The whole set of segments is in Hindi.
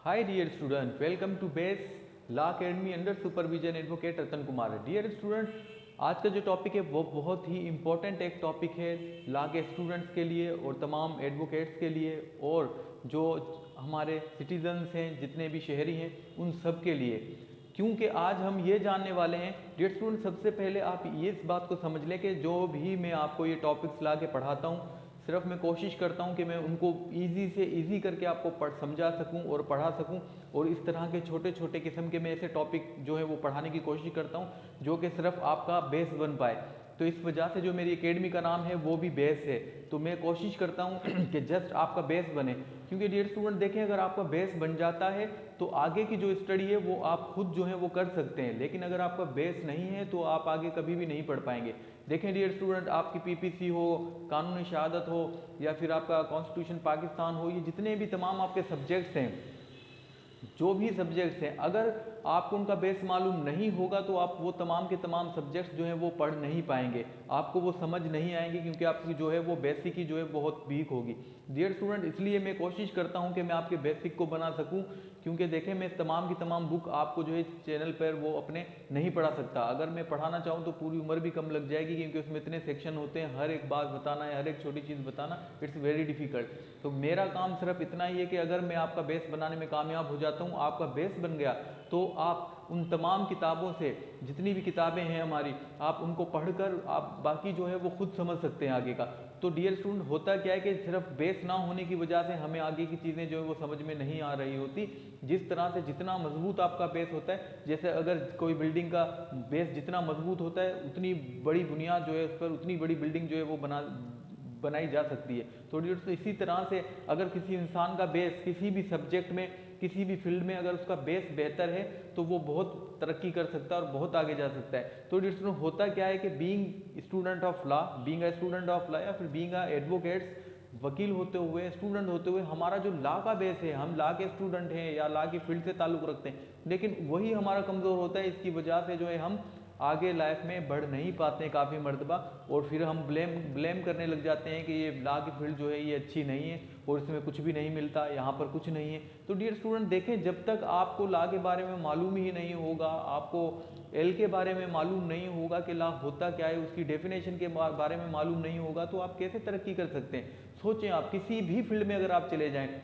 Hi dear student, welcome to base law academy under supervision advocate Ratan Kumar. Dear student, आज का जो टॉपिक है वो बहुत ही इम्पोर्टेंट एक टॉपिक है लॉ के स्टूडेंट्स के लिए और तमाम एडवोकेट्स के लिए और जो हमारे सिटीजन्स हैं, जितने भी शहरी हैं, उन सब के लिए। क्योंकि आज हम ये जानने वाले हैं डियर स्टूडेंट, सबसे पहले आप ये इस बात को समझ लें कि जो भी मैं आपको ये टॉपिक्स ला के पढ़ाता हूँ, सिर्फ मैं कोशिश करता हूँ कि मैं उनको इजी से इजी करके आपको समझा सकूँ और पढ़ा सकूँ। और इस तरह के छोटे छोटे किस्म के मैं ऐसे टॉपिक जो है वो पढ़ाने की कोशिश करता हूँ जो कि सिर्फ आपका बेस बन पाए। तो इस वजह से जो मेरी एकेडमी का नाम है वो भी बेस है। तो मैं कोशिश करता हूँ कि जस्ट आपका बेस बने, क्योंकि डियर स्टूडेंट देखें, अगर आपका बेस बन जाता है तो आगे की जो स्टडी है वो आप खुद जो है वो कर सकते हैं। लेकिन अगर आपका बेस नहीं है तो आप आगे कभी भी नहीं पढ़ पाएंगे। देखें डियर स्टूडेंट, आपकी पीपीसी हो, कानूनी शहादत हो, या फिर आपका कॉन्स्टिट्यूशन पाकिस्तान हो, ये जितने भी तमाम आपके सब्जेक्ट्स हैं, जो भी सब्जेक्ट्स हैं, अगर आपको उनका बेस मालूम नहीं होगा तो आप वो तमाम के तमाम सब्जेक्ट्स जो हैं वो पढ़ नहीं पाएंगे, आपको वो समझ नहीं आएंगे, क्योंकि आपकी जो है वो बेसिक ही जो है बहुत वीक होगी। डियर स्टूडेंट, इसलिए मैं कोशिश करता हूं कि मैं आपके बेसिक को बना सकूं, क्योंकि देखें मैं तमाम की तमाम बुक आपको जो है चैनल पर वो अपने नहीं पढ़ा सकता। अगर मैं पढ़ाना चाहूँ तो पूरी उम्र भी कम लग जाएगी, क्योंकि उसमें इतने सेक्शन होते हैं, हर एक बात बताना है, हर एक छोटी चीज़ बताना, इट्स वेरी डिफिकल्ट। तो मेरा काम सिर्फ इतना ही है कि अगर मैं आपका बेस बनाने में कामयाब हो जाता हूँ, आपका बेस बन गया, तो आप उन तमाम किताबों से, जितनी भी किताबें हैं हमारी, आप उनको पढ़कर आप बाकी जो है वो खुद समझ सकते हैं आगे का। तो डियर स्टूडेंट, होता क्या है कि सिर्फ बेस ना होने की वजह से हमें आगे की चीज़ें जो है वो समझ में नहीं आ रही होती। जिस तरह से जितना मजबूत आपका बेस होता है, जैसे अगर कोई बिल्डिंग का बेस जितना मजबूत होता है, उतनी बड़ी बुनियाद जो है उस पर उतनी बड़ी बिल्डिंग जो है वो बनाई जा सकती है। तो डियर, इसी तरह से अगर किसी इंसान का बेस किसी भी सब्जेक्ट में, किसी भी फील्ड में अगर उसका बेस बेहतर है तो वो बहुत तरक्की कर सकता है और बहुत आगे जा सकता है। तो डियर, होता क्या है कि being student of law, being a student of law या फिर बीइंग अ एडवोकेट्स, वकील होते हुए, स्टूडेंट होते हुए, हमारा जो लॉ का बेस है, हम लॉ के स्टूडेंट हैं या लॉ की फील्ड से ताल्लुक़ रखते हैं, लेकिन वही हमारा कमज़ोर होता है। इसकी वजह से जो है हम आगे लाइफ में बढ़ नहीं पाते हैं काफ़ी मरतबा, और फिर हम ब्लेम करने लग जाते हैं कि ये लॉ की फील्ड जो है ये अच्छी नहीं है और इसमें कुछ भी नहीं मिलता, यहाँ पर कुछ नहीं है। तो डियर स्टूडेंट देखें, जब तक आपको लॉ के बारे में मालूम ही नहीं होगा, आपको एल के बारे में मालूम नहीं होगा कि लॉ होता क्या है, उसकी डेफिनेशन के बारे में मालूम नहीं होगा, तो आप कैसे तरक्की कर सकते हैं। सोचें, आप किसी भी फील्ड में अगर आप चले जाएँ,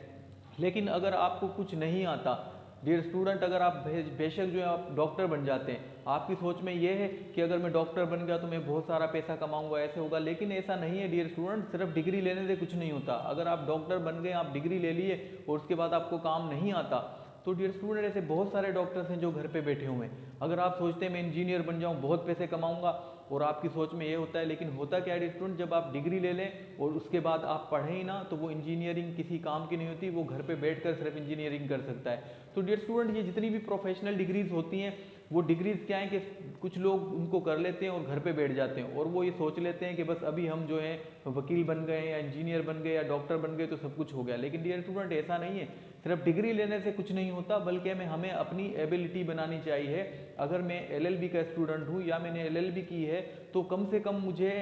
लेकिन अगर आपको कुछ नहीं आता, डियर स्टूडेंट, अगर आप बेशक जो है आप डॉक्टर बन जाते हैं, आपकी सोच में ये है कि अगर मैं डॉक्टर बन गया तो मैं बहुत सारा पैसा कमाऊंगा, ऐसे होगा, लेकिन ऐसा नहीं है डियर स्टूडेंट। सिर्फ डिग्री लेने से कुछ नहीं होता। अगर आप डॉक्टर बन गए, आप डिग्री ले लिए और उसके बाद आपको काम नहीं आता, तो डियर स्टूडेंट ऐसे बहुत सारे डॉक्टर्स हैं जो घर पे बैठे हुए हैं। अगर आप सोचते हैं मैं इंजीनियर बन जाऊं, बहुत पैसे कमाऊंगा, और आपकी सोच में ये होता है, लेकिन होता क्या है डियर स्टूडेंट, जब आप डिग्री ले लें और उसके बाद आप पढ़ें ही ना, तो वो इंजीनियरिंग किसी काम की नहीं होती, वो घर पे बैठकर सिर्फ इंजीनियरिंग कर सकता है। तो डियर स्टूडेंट, ये जितनी भी प्रोफेशनल डिग्रीज होती हैं, वो डिग्रीज क्या है कि कुछ लोग उनको कर लेते हैं और घर पे बैठ जाते हैं, और वो ये सोच लेते हैं कि बस अभी हम जो है वकील बन गए या इंजीनियर बन गए या डॉक्टर बन गए तो सब कुछ हो गया। लेकिन डियर स्टूडेंट, ऐसा नहीं है। सिर्फ डिग्री लेने से कुछ नहीं होता, बल्कि हमें अपनी एबिलिटी बनानी चाहिए। अगर मैं एलएलबी का स्टूडेंट हूँ या मैंने एलएलबी की है, तो कम से कम मुझे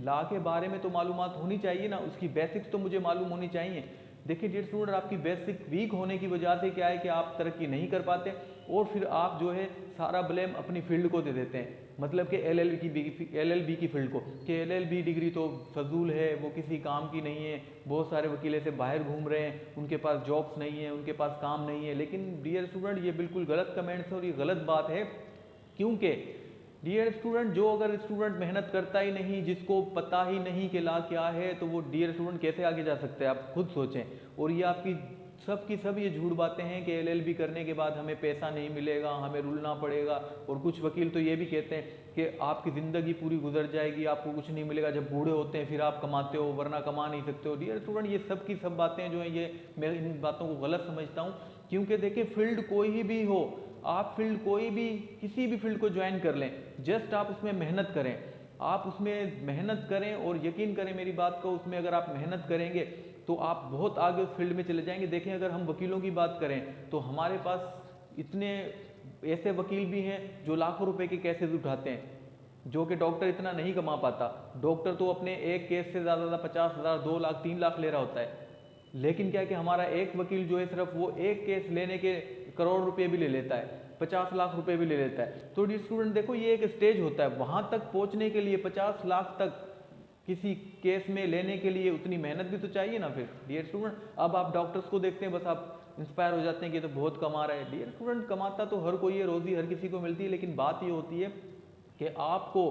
लॉ के बारे में तो मालूमात होनी चाहिए ना, उसकी बेसिक्स तो मुझे मालूम होनी चाहिए। देखिए डियर स्टूडेंट, आपकी बेसिक वीक होने की वजह से क्या है कि आप तरक्की नहीं कर पाते, और फिर आप जो है सारा ब्लेम अपनी फील्ड को दे देते हैं, मतलब कि एलएलबी की फील्ड को, कि एलएलबी डिग्री तो फजूल है, वो किसी काम की नहीं है, बहुत सारे वकील ऐसे बाहर घूम रहे हैं, उनके पास जॉब्स नहीं है, उनके पास काम नहीं है। लेकिन डियर स्टूडेंट, ये बिल्कुल गलत कमेंट्स है और ये गलत बात है, क्योंकि डियर स्टूडेंट, जो अगर स्टूडेंट मेहनत करता ही नहीं, जिसको पता ही नहीं कि लॉ क्या है, तो वो डियर स्टूडेंट कैसे आगे जा सकते हैं, आप खुद सोचें। और ये आपकी सब ये झूठ बातें हैं कि एलएलबी करने के बाद हमें पैसा नहीं मिलेगा, हमें रुलना पड़ेगा, और कुछ वकील तो ये भी कहते हैं कि आपकी ज़िंदगी पूरी गुजर जाएगी, आपको कुछ नहीं मिलेगा, जब बूढ़े होते हैं फिर आप कमाते हो, वरना कमा नहीं सकते हो। डियर स्टूडेंट, ये सब की सब बातें जो हैं, ये मैं इन बातों को गलत समझता हूँ, क्योंकि देखिए फील्ड कोई भी हो, आप फील्ड कोई भी, किसी भी फील्ड को ज्वाइन कर लें, जस्ट आप उसमें मेहनत करें, आप उसमें मेहनत करें, और यकीन करें मेरी बात को, उसमें अगर आप मेहनत करेंगे तो आप बहुत आगे उस फील्ड में चले जाएंगे। देखें, अगर हम वकीलों की बात करें तो हमारे पास इतने ऐसे वकील भी हैं जो लाखों रुपए के केसेस उठाते हैं, जो कि डॉक्टर इतना नहीं कमा पाता। डॉक्टर तो अपने एक केस से ज़्यादा 50,000, 2 लाख, 3 लाख ले रहा होता है। लेकिन क्या है कि हमारा एक वकील जो है सिर्फ वो एक केस लेने के करोड़ रुपए भी ले लेता है, 50 लाख रुपए भी ले लेता है। तो डियर स्टूडेंट देखो, ये एक स्टेज होता है, वहां तक पहुंचने के लिए 50 लाख तक किसी केस में लेने के लिए उतनी मेहनत भी तो चाहिए ना। फिर डियर स्टूडेंट, अब आप डॉक्टर्स को देखते हैं, बस आप इंस्पायर हो जाते हैं कि तो बहुत कमा रहा है। डियर स्टूडेंट, कमाता तो हर कोई है, रोजी हर किसी को मिलती है, लेकिन बात ये होती है कि आपको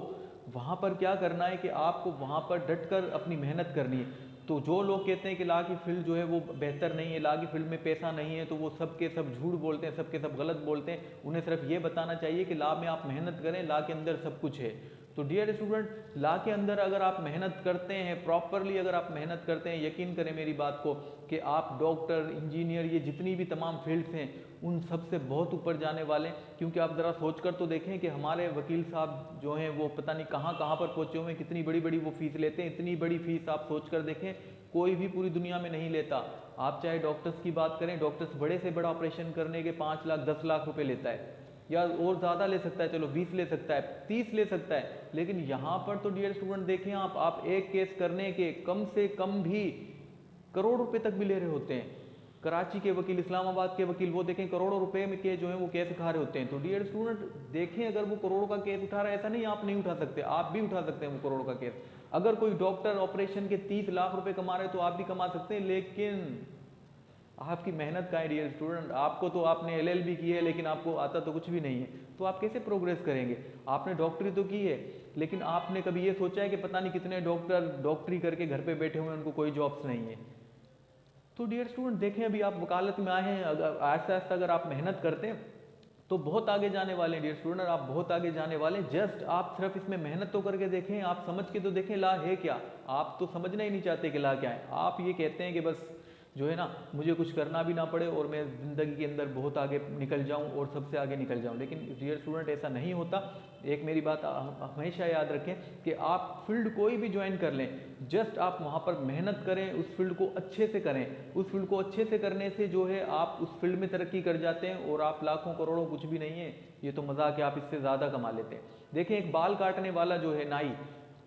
वहाँ पर क्या करना है, कि आपको वहाँ पर डट कर अपनी मेहनत करनी है। तो जो लोग कहते हैं कि लॉ की फील्ड जो है वो बेहतर नहीं है, लॉ की फील्ड में पैसा नहीं है, तो वो सब के सब झूठ बोलते हैं, सब के सब गलत बोलते हैं। उन्हें सिर्फ ये बताना चाहिए कि लॉ में आप मेहनत करें, लॉ के अंदर सब कुछ है। तो डियर स्टूडेंट, लॉ के अंदर अगर आप मेहनत करते हैं प्रॉपरली, अगर आप मेहनत करते हैं, यकीन करें मेरी बात को, कि आप डॉक्टर, इंजीनियर, ये जितनी भी तमाम फील्ड्स हैं उन सब से बहुत ऊपर जाने वाले हैं। क्योंकि आप ज़रा सोच कर तो देखें कि हमारे वकील साहब जो हैं वो पता नहीं कहाँ कहाँ पर पहुँचे हुए हैं, कितनी बड़ी बड़ी वो फीस लेते हैं। इतनी बड़ी फीस आप सोच कर देखें, कोई भी पूरी दुनिया में नहीं लेता। आप चाहे डॉक्टर्स की बात करें, डॉक्टर्स बड़े से बड़ा ऑपरेशन करने के 5 लाख 10 लाख रुपए लेता है, या और ज़्यादा ले सकता है, चलो 20 ले सकता है, 30 ले सकता है। लेकिन यहाँ पर तो डियर स्टूडेंट देखें आप एक केस करने के कम से कम भी करोड़ रुपए तक भी ले रहे होते हैं। कराची के वकील, इस्लामाबाद के वकील, वो देखें करोड़ों रुपए में के जो है वो केस उठा रहे होते हैं। तो डियर स्टूडेंट देखें, अगर वो करोड़ों का केस उठा रहा है, ऐसा नहीं आप नहीं उठा सकते, आप भी उठा सकते हैं वो करोड़ों का केस। अगर कोई डॉक्टर ऑपरेशन के 30 लाख रुपए कमा रहे हैं तो आप भी कमा सकते हैं, लेकिन आपकी मेहनत का है डियर स्टूडेंट। आपको तो आपने LLB की है, लेकिन आपको आता तो कुछ भी नहीं है, तो आप कैसे प्रोग्रेस करेंगे। आपने डॉक्टरी तो की है, लेकिन आपने कभी ये सोचा है कि पता नहीं कितने डॉक्टर डॉक्टरी करके घर पे बैठे हुए हैं, उनको कोई जॉब्स नहीं है। तो डियर स्टूडेंट देखें, अभी आप वकालत में आए हैं, अगर आहिस्ता आहिस्ता अगर आप मेहनत करते हैं तो बहुत आगे जाने वाले हैं डियर स्टूडेंट, आप बहुत आगे जाने वाले हैं। जस्ट आप सिर्फ इसमें मेहनत तो करके देखें, आप समझ के तो देखें लॉ है क्या। आप तो समझना ही नहीं चाहते कि लॉ क्या है, आप ये कहते हैं कि बस जो है ना मुझे कुछ करना भी ना पड़े और मैं ज़िंदगी के अंदर बहुत आगे निकल जाऊं और सबसे आगे निकल जाऊं। लेकिन डियर स्टूडेंट ऐसा नहीं होता। एक मेरी बात हमेशा याद रखें कि आप फील्ड कोई भी ज्वाइन कर लें, जस्ट आप वहाँ पर मेहनत करें, उस फील्ड को अच्छे से करें। उस फील्ड को अच्छे से करने से जो है आप उस फील्ड में तरक्की कर जाते हैं, और आप लाखों करोड़ों कुछ भी नहीं है, ये तो मजाक है, आप इससे ज़्यादा कमा लेते हैं। देखें, एक बाल काटने वाला जो है नाई,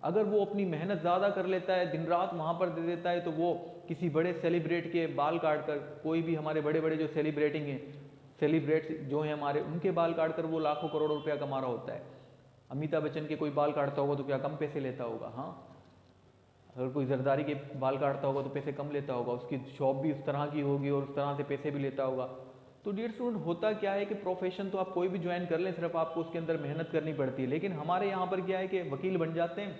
अगर वो अपनी मेहनत ज़्यादा कर लेता है, दिन रात वहाँ पर दे देता है, तो वो किसी बड़े सेलिब्रेट के बाल काट कर, कोई भी हमारे बड़े बड़े जो सेलिब्रेटिंग हैं, सेलिब्रेट जो हैं हमारे, उनके बाल काट कर वो लाखों करोड़ों रुपया कमा रहा होता है। अमिताभ बच्चन के कोई बाल काटता होगा तो क्या कम पैसे लेता होगा? हाँ, अगर कोई जरदारी के बाल काटता होगा तो पैसे कम लेता होगा, उसकी शॉप भी उस तरह की होगी और उस तरह से पैसे भी लेता होगा। तो डियर स्टूडेंट, होता क्या है कि प्रोफेशन तो आप कोई भी ज्वाइन कर लें, सिर्फ आपको उसके अंदर मेहनत करनी पड़ती है। लेकिन हमारे यहाँ पर क्या है कि वकील बन जाते हैं,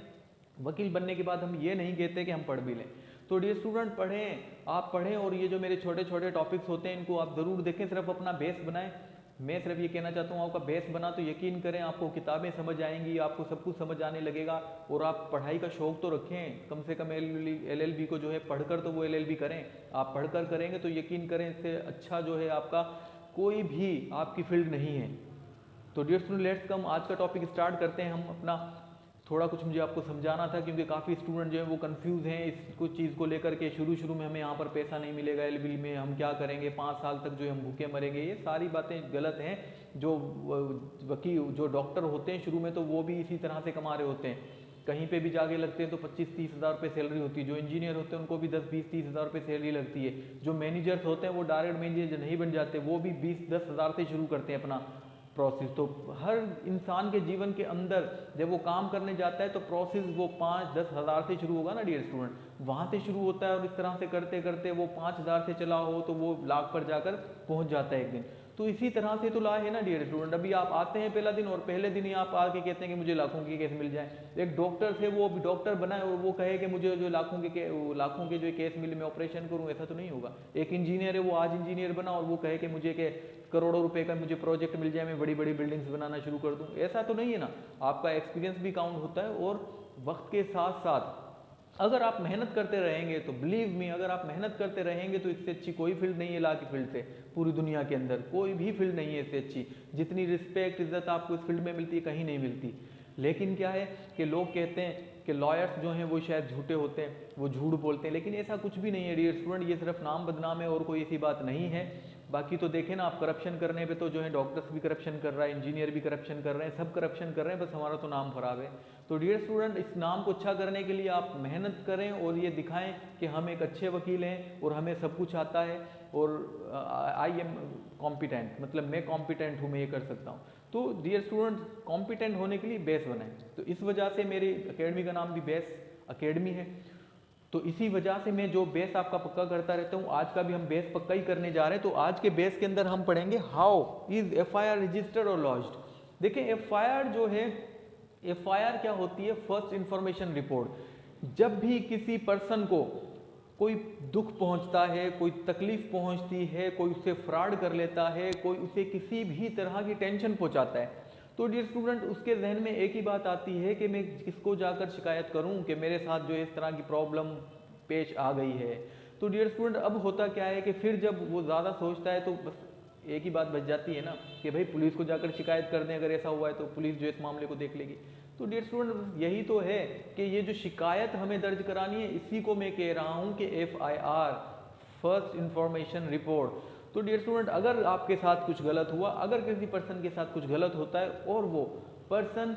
वकील बनने के बाद हम ये नहीं कहते कि हम पढ़ भी लें। तो डियर स्टूडेंट, पढ़ें, आप पढ़ें, और ये जो मेरे छोटे छोटे टॉपिक्स होते हैं इनको आप ज़रूर देखें, सिर्फ अपना बेस बनाएं। मैं सिर्फ ये कहना चाहता हूँ, आपका बेस बना तो यकीन करें आपको किताबें समझ आएंगी, आपको सब कुछ समझ आने लगेगा। और आप पढ़ाई का शौक़ तो रखें, कम से कम LLB को जो है पढ़कर तो वो LLB करें। आप पढ़कर करेंगे तो यकीन करें इससे अच्छा जो है आपका कोई भी आपकी फील्ड नहीं है। तो डियर स्टूडेंट, लेट्स कम, आज का टॉपिक स्टार्ट करते हैं हम अपना। थोड़ा कुछ मुझे आपको समझाना था, क्योंकि काफ़ी स्टूडेंट जो है वो कंफ्यूज हैं इस कुछ चीज़ को लेकर के। शुरू में हमें यहाँ पर पैसा नहीं मिलेगा LLB में, हम क्या करेंगे, 5 साल तक जो है हम भूखे मरेंगे, ये सारी बातें गलत हैं। जो वकील, जो डॉक्टर होते हैं शुरू में तो वो भी इसी तरह से कमा रहे होते हैं, कहीं पे भी जाके लगते हैं तो 25-30 हज़ार रुपये सैलरी होती है। जो इंजीनियर होते हैं उनको भी 10-20-30 हज़ार रुपये सैलरी लगती है। जो मैनेजर्स होते हैं वो डायरेक्ट मैनेजर नहीं बन जाते, वो भी 20-10 हज़ार से शुरू करते हैं अपना प्रोसेस। तो हर इंसान के जीवन के अंदर जब वो काम करने जाता है तो प्रोसेस वो 5-10 हज़ार से शुरू होगा ना डियर स्टूडेंट, वहाँ से शुरू होता है, और इस तरह से करते करते वो 5 हज़ार से चला हो तो वो लाख पर जाकर पहुँच जाता है एक दिन। तो इसी तरह से तो ला है ना डियर स्टूडेंट। अभी आप आते हैं पहला दिन, और पहले दिन ही आप आके कहते हैं कि मुझे लाखों के केस मिल जाए। एक डॉक्टर थे, वो डॉक्टर बनाए और वो कहे कि मुझे जो लाखों के जो केस मिले मैं ऑपरेशन करूँ, ऐसा तो नहीं होगा। एक इंजीनियर है, वो आज इंजीनियर बना और वो कहे कि मुझे के करोड़ों रुपए का मुझे प्रोजेक्ट मिल जाए, मैं बड़ी बड़ी बिल्डिंग्स बनाना शुरू कर दूँ, ऐसा तो नहीं है ना। आपका एक्सपीरियंस भी काउंट होता है, और वक्त के साथ साथ अगर आप मेहनत करते रहेंगे तो बिलीव मी, अगर आप मेहनत करते रहेंगे तो इससे अच्छी कोई फील्ड नहीं है लॉ की फील्ड से। पूरी दुनिया के अंदर कोई भी फील्ड नहीं है इससे अच्छी। जितनी रिस्पेक्ट, इज्जत आपको इस फील्ड में मिलती है कहीं नहीं मिलती। लेकिन क्या है कि लोग कहते हैं कि लॉयर्स जो हैं वो शायद झूठे होते हैं, वो झूठ बोलते हैं, लेकिन ऐसा कुछ भी नहीं है डियर स्टूडेंट। ये सिर्फ नाम बदनाम है और कोई ऐसी बात नहीं है। बाकी तो देखें ना आप, करप्शन करने पे तो जो है डॉक्टर्स भी करप्शन कर रहा है, इंजीनियर भी करप्शन कर रहे हैं, सब करप्शन कर रहे हैं, बस हमारा तो नाम खराब है। तो डियर स्टूडेंट, इस नाम को अच्छा करने के लिए आप मेहनत करें और ये दिखाएं कि हम एक अच्छे वकील हैं और हमें सब कुछ आता है और आई एम कॉम्पिटेंट, मतलब मैं कॉम्पिटेंट हूँ, मैं ये कर सकता हूँ। तो डियर स्टूडेंट, कॉम्पिटेंट होने के लिए बेस बनाएं। तो इस वजह से मेरी अकेडमी का नाम भी बेस अकेडमी है। तो इसी वजह से मैं जो बेस आपका पक्का करता रहता हूँ, आज का भी हम बेस पक्का ही करने जा रहे हैं। तो आज के बेस के अंदर हम पढ़ेंगे हाउ इज एफआईआर रजिस्टर्ड और लॉन्च्ड। देखिए एफआईआर जो है, एफआईआर क्या होती है? First information report. जब भी किसी पर्सन को कोई दुख पहुंचता है, कोई तकलीफ पहुंचती है, कोई उससे फ्रॉड कर लेता है, कोई उसे किसी भी तरह की टेंशन पहुंचाता है, तो डियर स्टूडेंट उसके जहन में एक ही बात आती है कि मैं किसको जाकर शिकायत करूं कि मेरे साथ जो इस तरह की प्रॉब्लम पेश आ गई है। तो डियर स्टूडेंट अब होता क्या है कि फिर जब वो ज़्यादा सोचता है तो बस एक ही बात बच जाती है ना कि भाई पुलिस को जाकर शिकायत कर दें, अगर ऐसा हुआ है तो पुलिस जो इस मामले को देख लेगी। तो डियर स्टूडेंट यही तो है कि ये जो शिकायत हमें दर्ज करानी है, इसी को मैं कह रहा हूँ कि एफआईआर, फर्स्ट इंफॉर्मेशन रिपोर्ट। तो डियर स्टूडेंट, अगर आपके साथ कुछ गलत हुआ, अगर किसी पर्सन के साथ कुछ गलत होता है और वो पर्सन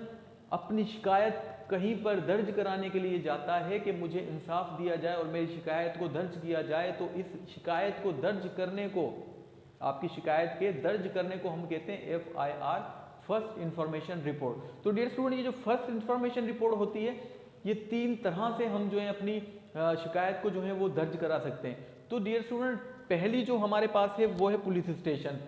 अपनी शिकायत कहीं पर दर्ज कराने के लिए जाता है कि मुझे इंसाफ दिया जाए और मेरी शिकायत को दर्ज किया जाए, तो इस शिकायत को दर्ज करने को, आपकी शिकायत के दर्ज करने को हम कहते हैं एफआईआर, फर्स्ट इंफॉर्मेशन रिपोर्ट। तो डियर स्टूडेंट, ये जो फर्स्ट इंफॉर्मेशन रिपोर्ट होती है, ये 3 तरह से हम जो है अपनी शिकायत को जो है वो दर्ज करा सकते हैं। तो डियर स्टूडेंट, पहली जो हमारे पास है वो है पुलिस स्टेशन,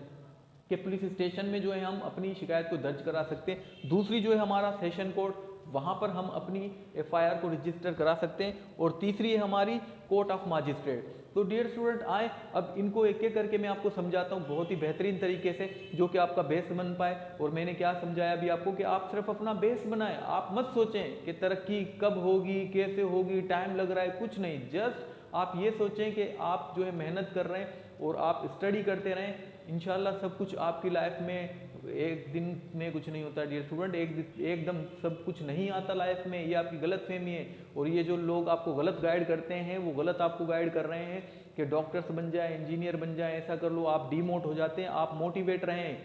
कि पुलिस स्टेशन में जो है हम अपनी शिकायत को दर्ज करा सकते हैं। दूसरी जो है हमारा सेशन कोर्ट, वहाँ पर हम अपनी एफआईआर को रजिस्टर करा सकते हैं। और तीसरी है हमारी कोर्ट ऑफ मजिस्ट्रेट। तो डियर स्टूडेंट आए, अब इनको एक एक करके मैं आपको समझाता हूँ बहुत ही बेहतरीन तरीके से, जो कि आपका बेस बन पाए। और मैंने क्या समझाया अभी आपको कि आप सिर्फ अपना बेस बनाएं, आप मत सोचें कि तरक्की कब होगी, कैसे होगी, टाइम लग रहा है, कुछ नहीं। जस्ट आप ये सोचें कि आप जो है मेहनत कर रहे हैं और आप स्टडी करते रहें, इंशाल्लाह सब कुछ आपकी लाइफ में, एक दिन में कुछ नहीं होता डियर स्टूडेंट, एकदम सब कुछ नहीं आता लाइफ में, ये आपकी गलत फहमी है। और ये जो लोग आपको गलत गाइड करते हैं, वो गलत आपको गाइड कर रहे हैं कि डॉक्टर्स बन जाए, इंजीनियर बन जाए, ऐसा कर लो, आप डीमोट हो जाते हैं। आप मोटिवेट रहें,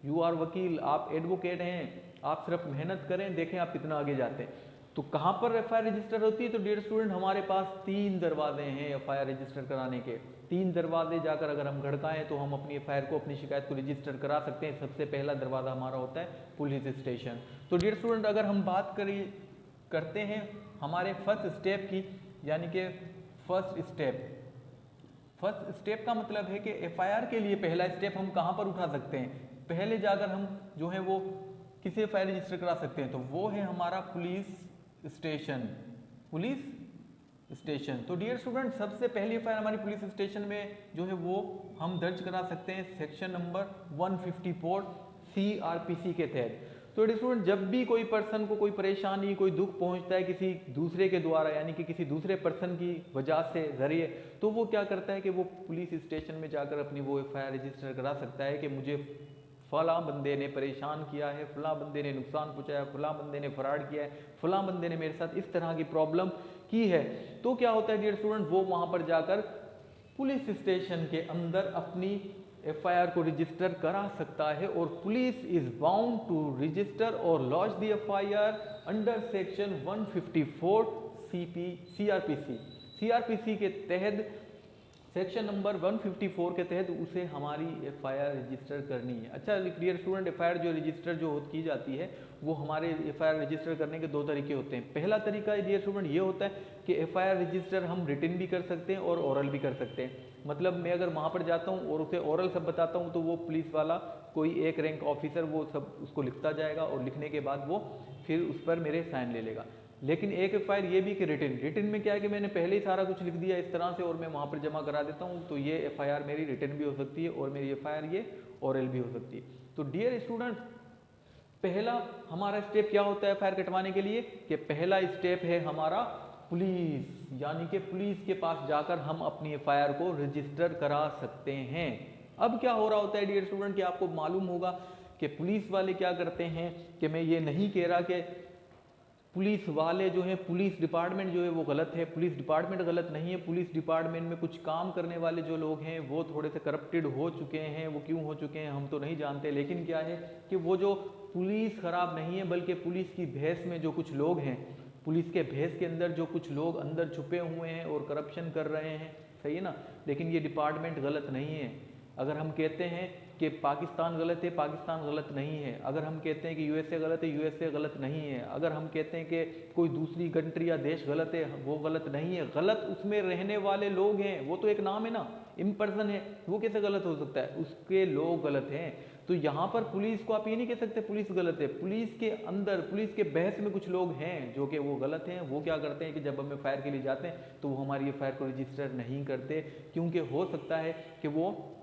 यू आर वकील, आप एडवोकेट हैं, आप सिर्फ मेहनत करें, देखें आप कितना आगे जाते हैं। तो कहाँ पर एफआईआर रजिस्टर होती है? तो डियर स्टूडेंट, हमारे पास 3 दरवाजे हैं एफआईआर रजिस्टर कराने के। 3 दरवाजे जाकर अगर हम खड़काएं तो हम अपनी एफआईआर को, अपनी शिकायत को रजिस्टर करा सकते हैं। सबसे पहला दरवाज़ा हमारा होता है पुलिस स्टेशन। तो डियर स्टूडेंट, अगर हम बात करते हैं हमारे फर्स्ट स्टेप की, यानी कि फर्स्ट स्टेप का मतलब है कि एफआईआर के लिए पहला स्टेप हम कहाँ पर उठा सकते हैं? पहले जाकर हम जो है वो किसे एफआईआर रजिस्टर करा सकते हैं? तो वो है हमारा पुलिस स्टेशन। तो डियर स्टूडेंट, सबसे पहली एफआईआर हमारी पुलिस स्टेशन में जो है वो हम दर्ज करा सकते हैं सेक्शन नंबर 154 सीआरपीसी के तहत। तो डियर स्टूडेंट, जब भी कोई पर्सन को कोई परेशानी, कोई दुख पहुंचता है किसी दूसरे के द्वारा, यानी कि किसी दूसरे पर्सन की वजह से, जरिए, तो वो क्या करता है कि वो पुलिस स्टेशन में जाकर अपनी वो एफआईआर रजिस्टर करा सकता है कि मुझे फलां बंदे ने परेशान किया है, फलां बंदे ने नुकसान पहुंचाया, फलां बंदे ने फ्रॉड किया है, फलां बंदे ने मेरे साथ इस तरह की प्रॉब्लम की है। तो क्या होता है डियर स्टूडेंट, वो वहाँ पर जाकर पुलिस स्टेशन के अंदर अपनी एफआईआर को रजिस्टर करा सकता है। और police is bound to register और launch the FIR under section 154 CrPC के तहत, सेक्शन नंबर 154 के तहत उसे हमारी एफआईआर रजिस्टर करनी है। अच्छा डियर स्टूडेंट, एफआईआर जो रजिस्टर जो की जाती है, वो हमारे एफआईआर रजिस्टर करने के 2 तरीके होते हैं। पहला तरीका डियर स्टूडेंट ये होता है कि एफआईआर रजिस्टर हम रिटन भी कर सकते हैं और ओरल भी कर सकते हैं। मतलब मैं अगर वहाँ पर जाता हूँ और उसे ओरल सब बताता हूँ, तो वो पुलिस वाला, कोई एक रैंक ऑफिसर, वो सब उसको लिखता जाएगा और लिखने के बाद वो फिर उस पर मेरे साइन ले लेगा। लेकिन एक एफआईआर ये भी कि रिटन में क्या है कि मैंने पहले ही सारा कुछ लिख दिया इस तरह से और मैं वहाँ पर जमा करा देता हूँ, तो ये एफआईआर मेरी रिटन भी हो सकती है और मेरी एफआईआर ये ओरल भी हो सकती है। तो डियर स्टूडेंट, पहला हमारा स्टेप क्या होता है एफआईआर कटवाने के लिए? कि पहला स्टेप है हमारा पुलिस, यानी कि पुलिस के पास जाकर हम अपनी एफआईआर को रजिस्टर करा सकते हैं। अब क्या हो रहा होता है डियर स्टूडेंट, कि आपको मालूम होगा कि पुलिस वाले क्या करते हैं, कि मैं ये नहीं कह रहा कि पुलिस वाले जो है, पुलिस डिपार्टमेंट जो है वो गलत है। पुलिस डिपार्टमेंट गलत नहीं है, पुलिस डिपार्टमेंट में कुछ काम करने वाले जो लोग हैं वो थोड़े से करप्टेड हो चुके हैं। वो क्यों हो चुके हैं हम तो नहीं जानते, लेकिन क्या है कि वो जो पुलिस खराब नहीं है, बल्कि पुलिस की भैंस में जो कुछ लोग हैं, पुलिस के भैंस के अंदर जो कुछ लोग अंदर छुपे हुए हैं और करप्शन कर रहे हैं, सही है ना। लेकिन ये डिपार्टमेंट गलत नहीं है। अगर हम कहते हैं कि पाकिस्तान गलत है, पाकिस्तान गलत नहीं है। अगर हम कहते हैं कि यूएसए गलत है, यूएसए गलत नहीं है। अगर हम कहते हैं कि कोई दूसरी कंट्री या देश गलत है, वो गलत नहीं है। गलत उसमें रहने वाले लोग हैं, वो तो एक नाम है ना, इम्पर्सन है, वो कैसे गलत हो सकता है, उसके लोग गलत हैं। तो यहाँ पर पुलिस को आप ये नहीं कह सकते पुलिस गलत है। पुलिस के अंदर, पुलिस के बहस में कुछ लोग हैं जो कि वो गलत हैं। वो क्या करते हैं कि जब हम एफआईआर के लिए जाते हैं तो वो हमारी एफआईआर को रजिस्टर नहीं करते, क्योंकि हो सकता है कि वो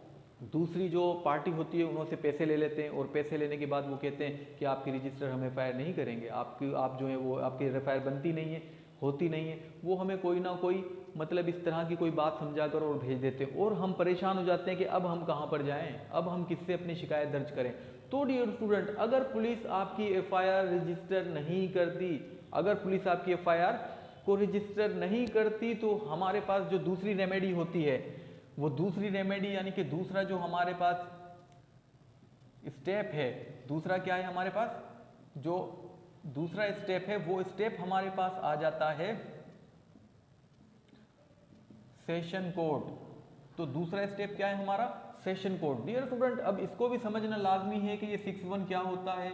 दूसरी जो पार्टी होती है उनसे पैसे ले लेते हैं, और पैसे लेने के बाद वो कहते हैं कि आपकी रजिस्टर हम एफआईआर नहीं करेंगे, आप जो है वो आपकी एफआईआर बनती नहीं है, होती नहीं है। वो हमें कोई ना कोई मतलब इस तरह की कोई बात समझा कर और भेज देते हैं, और हम परेशान हो जाते हैं कि अब हम कहाँ पर जाएं, अब हम किससे अपनी शिकायत दर्ज करें। तो डियर स्टूडेंट, अगर पुलिस आपकी एफआईआर रजिस्टर नहीं करती, अगर पुलिस आपकी एफआईआर को रजिस्टर नहीं करती, तो हमारे पास जो दूसरी रेमेडी होती है, वो दूसरी रेमेडी यानी कि दूसरा जो हमारे पास स्टेप है, दूसरा क्या है हमारे पास, जो दूसरा स्टेप है वो स्टेप हमारे पास आ जाता है सेशन कोड। तो दूसरा स्टेप क्या है हमारा, सेशन कोड। डियर स्टूडेंट, अब इसको भी समझना लाजमी है कि ये 6.1 क्या होता है,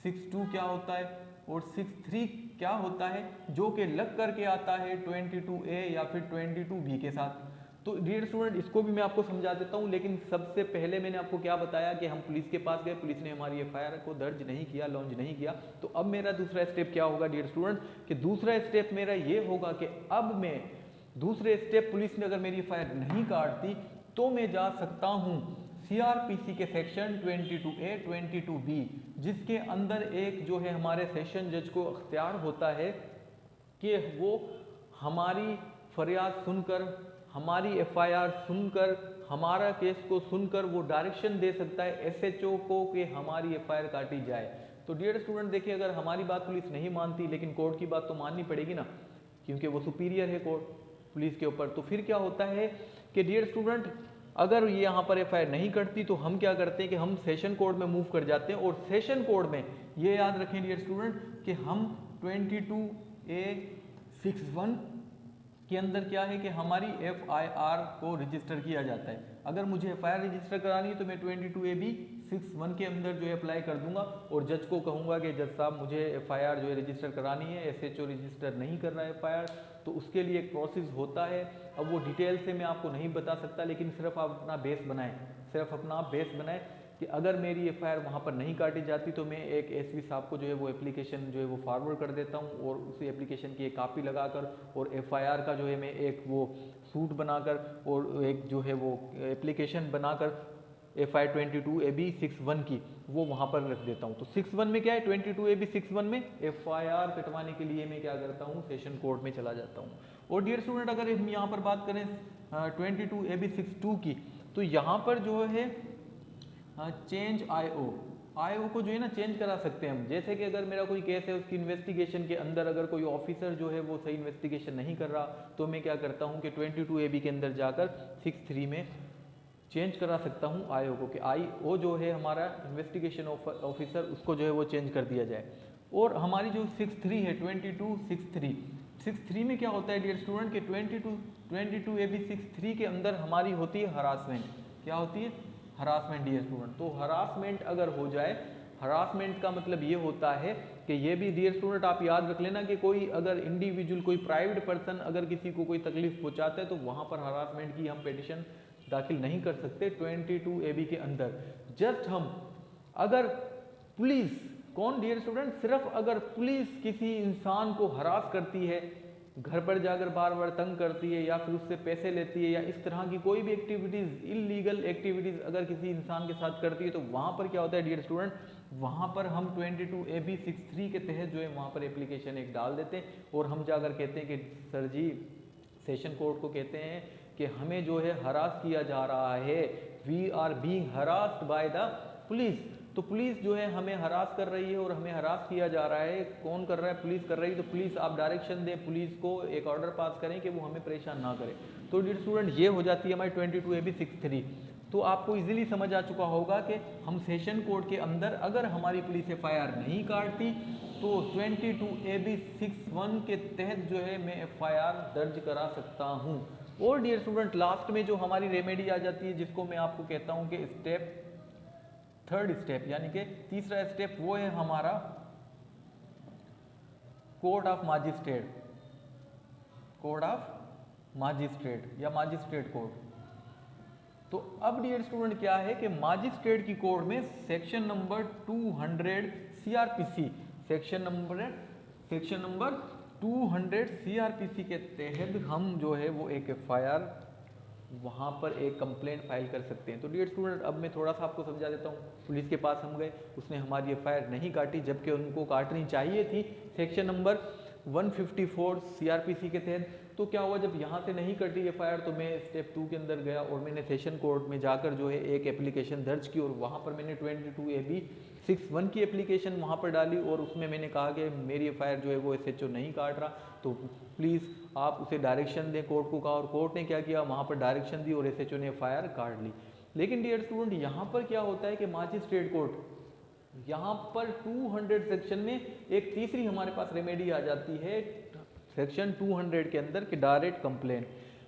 6.2 क्या होता है और 6.3 क्या होता है, जो कि लग करके आता है 22A या फिर 22B के साथ। तो डियर स्टूडेंट, इसको भी मैं आपको समझा देता हूँ, लेकिन सबसे पहले मैंने आपको क्या बताया कि हम पुलिस के पास गए, पुलिस ने हमारी एफआईआर को दर्ज नहीं किया, लॉन्च नहीं किया। तो अब मेरा दूसरा स्टेप क्या होगा डियर स्टूडेंट, कि दूसरा स्टेप मेरा ये होगा कि अब मैं दूसरे स्टेप, पुलिस ने अगर मेरी एफआईआर नहीं काटती तो मैं जा सकता हूँ सीआरपीसी के सेक्शन 22A 22B, जिसके अंदर एक जो है हमारे सेशन जज को अख्तियार होता है कि वो हमारी फरियाद सुनकर, हमारी एफआईआर सुनकर, हमारा केस को सुनकर वो डायरेक्शन दे सकता है एसएचओ को कि हमारी एफआईआर काटी जाए। तो डियर स्टूडेंट देखिए, अगर हमारी बात पुलिस नहीं मानती, लेकिन कोर्ट की बात तो माननी पड़ेगी ना, क्योंकि वो सुपीरियर है कोर्ट पुलिस के ऊपर। तो फिर क्या होता है कि डियर स्टूडेंट, अगर ये यहाँ पर एफआईआर नहीं कटती तो हम क्या करते हैं कि हम सेशन कोर्ट में मूव कर जाते हैं, और सेशन कोर्ट में ये याद रखें डियर स्टूडेंट कि हम 22A 6.1 के अंदर क्या है कि हमारी एफआईआर को रजिस्टर किया जाता है। अगर मुझे एफआईआर रजिस्टर करानी है तो मैं 22AB 6.1 के अंदर जो है अप्लाई कर दूंगा, और जज को कहूंगा कि जज साहब मुझे एफआईआर जो है रजिस्टर करानी है, एसएचओ रजिस्टर नहीं कर रहा है एफआईआर। तो उसके लिए एक प्रोसेस होता है। अब वो डिटेल से मैं आपको नहीं बता सकता, लेकिन सिर्फ आप अपना बेस बनाएं, सिर्फ अपना बेस बनाएं कि अगर मेरी एफआईआर वहाँ पर नहीं काटी जाती तो मैं एक एसपी साहब को जो है वो एप्लीकेशन जो है वो फॉरवर्ड कर देता हूँ, और उसी एप्लीकेशन की एक कॉपी लगाकर और एफआईआर का जो है मैं एक वो सूट बनाकर और एक जो है वो एप्लीकेशन बनाकर FI 22AB 6.1 की वो वहाँ पर रख देता हूँ। तो 6.1 में क्या है, 22AB 6.1 में एफआईआर कटवाने के लिए मैं क्या करता हूँ, सेशन कोर्ट में चला जाता हूँ। और डियर स्टूडेंट, अगर हम यहाँ पर बात करें 22AB 6.2 की, तो यहाँ पर जो है चेंज आईओ को जो है ना चेंज करा सकते हैं हम। जैसे कि अगर मेरा कोई केस है, उसकी इन्वेस्टिगेशन के अंदर अगर कोई ऑफिसर जो है वो सही इन्वेस्टिगेशन नहीं कर रहा, तो मैं क्या करता हूँ कि 22AB के अंदर जाकर 6.3 में चेंज करा सकता हूँ आईओ को, कि आईओ जो है हमारा इन्वेस्टिगेशन ऑफिसर, उसको जो है वो चेंज कर दिया जाए। और हमारी जो 6.3 है 6.3 में क्या होता है डियर स्टूडेंट कि 22AB 6.3 के अंदर हमारी होती है हरासमेंट। क्या होती है, हरासमेंट डियर स्टूडेंट। तो हरासमेंट अगर हो जाए, हरासमेंट का मतलब ये होता है कि ये भी डियर स्टूडेंट आप याद रख लेना कि कोई अगर इंडिविजुअल, कोई प्राइवेट पर्सन अगर किसी को कोई तकलीफ पहुंचाता है तो वहाँ पर हरासमेंट की हम पिटीशन दाखिल नहीं कर सकते 22AB के अंदर। जस्ट हम अगर पुलिस, कौन डियर स्टूडेंट, सिर्फ अगर पुलिस किसी इंसान को हरास करती है, घर पर जाकर बार बार तंग करती है, या फिर उससे पैसे लेती है, या इस तरह की कोई भी एक्टिविटीज़, इलीगल एक्टिविटीज़ अगर किसी इंसान के साथ करती है, तो वहाँ पर क्या होता है डियर स्टूडेंट, वहाँ पर हम 22AB 6.3 के तहत जो है वहाँ पर एप्लीकेशन एक डाल देते हैं, और हम जाकर कहते हैं कि सर जी, सेशन कोर्ट को कहते हैं कि हमें जो है हरास किया जा रहा है, we are being harassed by the police. तो पुलिस जो है हमें हरास कर रही है और हमें हरास किया जा रहा है। कौन कर रहा है? पुलिस कर रही है। तो पुलिस आप डायरेक्शन दें, पुलिस को एक ऑर्डर पास करें कि वो हमें परेशान ना करे। तो डियर स्टूडेंट, ये हो जाती है हमारी 22AB63। तो आपको इजीली समझ आ चुका होगा कि हम सेशन कोड के अंदर अगर हमारी पुलिस FIR नहीं काटती तो 22AB61 के तहत जो है मैं FIR दर्ज करा सकता हूँ। और डियर स्टूडेंट, लास्ट में जो हमारी रेमेडी आ जाती है, जिसको मैं आपको कहता हूँ कि थर्ड स्टेप, यानी कि तीसरा स्टेप, वो है हमारा court of magistrate, code of magistrate या मजिस्ट्रेट कोड। तो अब डियर स्टूडेंट क्या है कि मजिस्ट्रेट की कोड में section number 200 CRPC, section number 200 CRPC के तहत हम जो है वो एक FIR वहाँ पर एक कंप्लेंट फाइल कर सकते हैं। तो डियर स्टूडेंट, अब मैं थोड़ा सा आपको समझा देता हूँ। पुलिस के पास हम गए, उसने हमारी FIR नहीं काटी, जबकि उनको काटनी चाहिए थी सेक्शन नंबर 154 CRPC के तहत। तो क्या हुआ, जब यहाँ से नहीं कटी FIR तो मैं स्टेप 2 के अंदर गया और मैंने सेशन कोर्ट में जाकर जो है एक एप्लीकेशन दर्ज की और वहाँ पर मैंने 22AB61 की एप्लीकेशन वहाँ पर डाली और उसमें मैंने कहा कि मेरी FIR जो है वो SHO नहीं काट रहा, तो प्लीज़ आप उसे डायरेक्शन दें, कोर्ट को कहा। और कोर्ट ने क्या किया, वहाँ पर डायरेक्शन दी और SHO ने FIR काट ली। लेकिन डियर स्टूडेंट, यहाँ पर क्या होता है कि मजिस्ट्रेट कोर्ट यहाँ पर 200 सेक्शन में एक तीसरी हमारे पास रेमेडी आ जाती है सेक्शन 200 के अंदर कि डायरेक्ट कंप्लेन।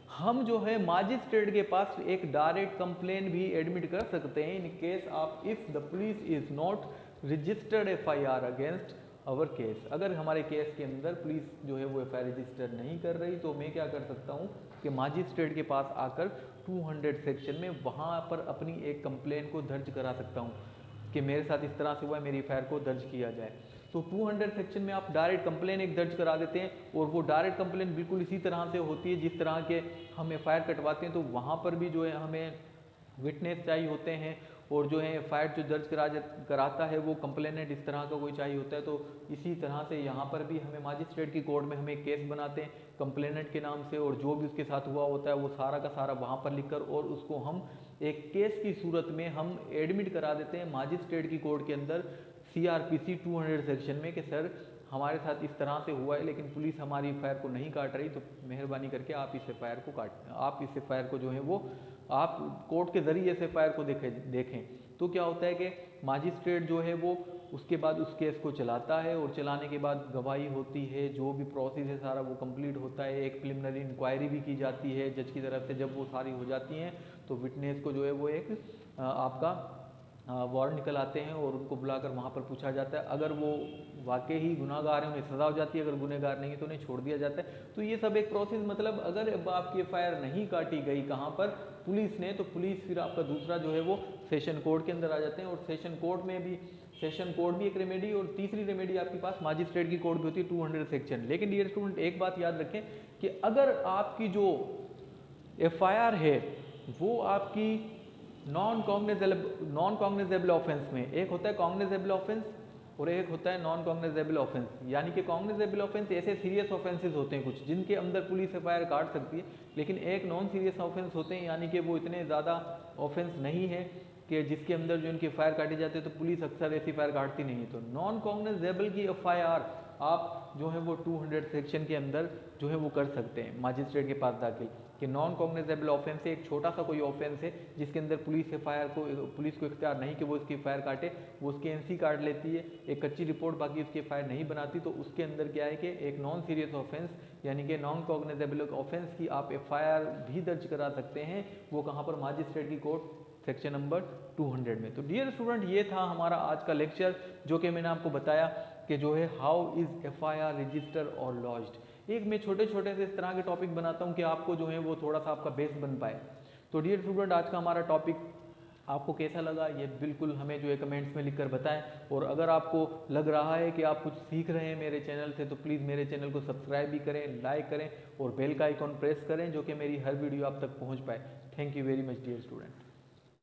हम जो है मजिस्ट्रेट के पास एक डायरेक्ट कंप्लेन भी एडमिट कर सकते हैं in case of if the police is not registered FIR against our case. अगर हमारे केस के अंदर पुलिस जो है वो FIR रजिस्टर नहीं कर रही तो मैं क्या कर सकता हूँ कि मजिस्ट्रेट के पास आकर 200 सेक्शन में वहाँ पर अपनी एक कंप्लेन को दर्ज करा सकता हूँ कि मेरे साथ इस तरह से हुआ है, मेरी FIR को दर्ज किया जाए। तो 200 सेक्शन में आप डायरेक्ट कंप्लेन एक दर्ज करा देते हैं और वो डायरेक्ट कंप्लेन बिल्कुल इसी तरह से होती है जिस तरह के हम FIR कटवाते हैं। तो वहाँ पर भी जो है हमें विटनेस चाहिए होते हैं और जो है FIR जो दर्ज कराता है वो कंप्लेनेंट इस तरह का कोई चाहिए होता है। तो इसी तरह से यहाँ पर भी हमें मजिस्ट्रेट की कोर्ट में हमें केस बनाते हैं कंप्लेनेंट के नाम से और जो भी उसके साथ हुआ होता है वो सारा का सारा वहाँ पर लिखकर और उसको हम एक केस की सूरत में हम एडमिट करा देते हैं मजिस्ट्रेट की कोर्ट के अंदर CRPC 200 सेक्शन में कि सर हमारे साथ इस तरह से हुआ है लेकिन पुलिस हमारी FIR को नहीं काट रही, तो मेहरबानी करके आप इस FIR को आप इस FIR को जो है वो आप कोर्ट के ज़रिए से FIR को देखें। तो क्या होता है कि मजिस्ट्रेट जो है वो उसके बाद उस केस को चलाता है और चलाने के बाद गवाही होती है, जो भी प्रोसेस है सारा वो कंप्लीट होता है। एक प्रिलिमिनरी इंक्वायरी भी की जाती है जज की तरफ से। जब वो सारी हो जाती हैं तो विटनेस को जो है वो एक आपका वारंट निकल आते हैं और उनको बुलाकर वहाँ पर पूछा जाता है। अगर वो वाकई ही गुनाहगार हैं उन्हें सज़ा हो जाती है, अगर गुनहगार नहीं है तो उन्हें छोड़ दिया जाता है। तो ये सब एक प्रोसेस, मतलब अगर आपकी FIR नहीं काटी गई कहाँ पर पुलिस ने, तो पुलिस फिर आपका दूसरा जो है वो सेशन कोर्ट के अंदर आ जाते हैं और सेशन कोर्ट भी एक रेमेडी और तीसरी रेमेडी आपके पास मजिस्ट्रेट की कोर्ट भी होती है 200 सेक्शन। लेकिन डियर स्टूडेंट, एक बात याद रखें कि अगर आपकी जो FIR है वो आपकी नॉन कॉग्निजेबल ऑफेंस में, एक होता है कॉग्निजेबल ऑफेंस और एक होता है नॉन कॉग्निजेबल ऑफेंस। यानी कि कॉग्निजेबल ऑफेंस ऐसे सीरियस ऑफेंसेस होते हैं कुछ जिनके अंदर पुलिस FIR काट सकती है, लेकिन एक नॉन सीरियस ऑफेंस होते हैं यानी कि वो इतने ज़्यादा ऑफेंस नहीं है कि जिसके अंदर जो इनकी FIR काटी जाती है, तो पुलिस अक्सर ऐसी FIR काटती नहीं है। तो नॉन कॉग्निजेबल की FIR आप जो है वो 200 सेक्शन के अंदर जो है वो कर सकते हैं मजिस्ट्रेट के पास दाखिल कि नॉन कॉग्निजेबल ऑफेंस है, एक छोटा सा कोई ऑफेंस है जिसके अंदर पुलिस को इख्तियार नहीं कि वो इसकी FIR काटे, वो उसकी NC काट लेती है, एक कच्ची रिपोर्ट बाकी उसकी FIR नहीं बनाती। तो उसके अंदर क्या है कि एक नॉन सीरियस ऑफेंस यानी कि नॉन कॉग्निजेबल ऑफेंस की आप FIR भी दर्ज करा सकते हैं। वो कहाँ पर? मजिस्ट्रेट की कोर्ट सेक्शन नंबर 200 में। तो डियर स्टूडेंट, ये था हमारा आज का लेक्चर जो कि मैंने आपको बताया कि जो है हाउ इज़ FIR रजिस्टर और लॉज्ड। एक मैं छोटे छोटे से इस तरह के टॉपिक बनाता हूँ कि आपको जो है वो थोड़ा सा आपका बेस बन पाए। तो डियर स्टूडेंट, आज का हमारा टॉपिक आपको कैसा लगा ये बिल्कुल हमें जो है कमेंट्स में लिखकर बताएं। और अगर आपको लग रहा है कि आप कुछ सीख रहे हैं मेरे चैनल से तो प्लीज़ मेरे चैनल को सब्सक्राइब भी करें, लाइक करें और बेल का आइकॉन प्रेस करें जो कि मेरी हर वीडियो आप तक पहुँच पाए। Thank you very much dear student.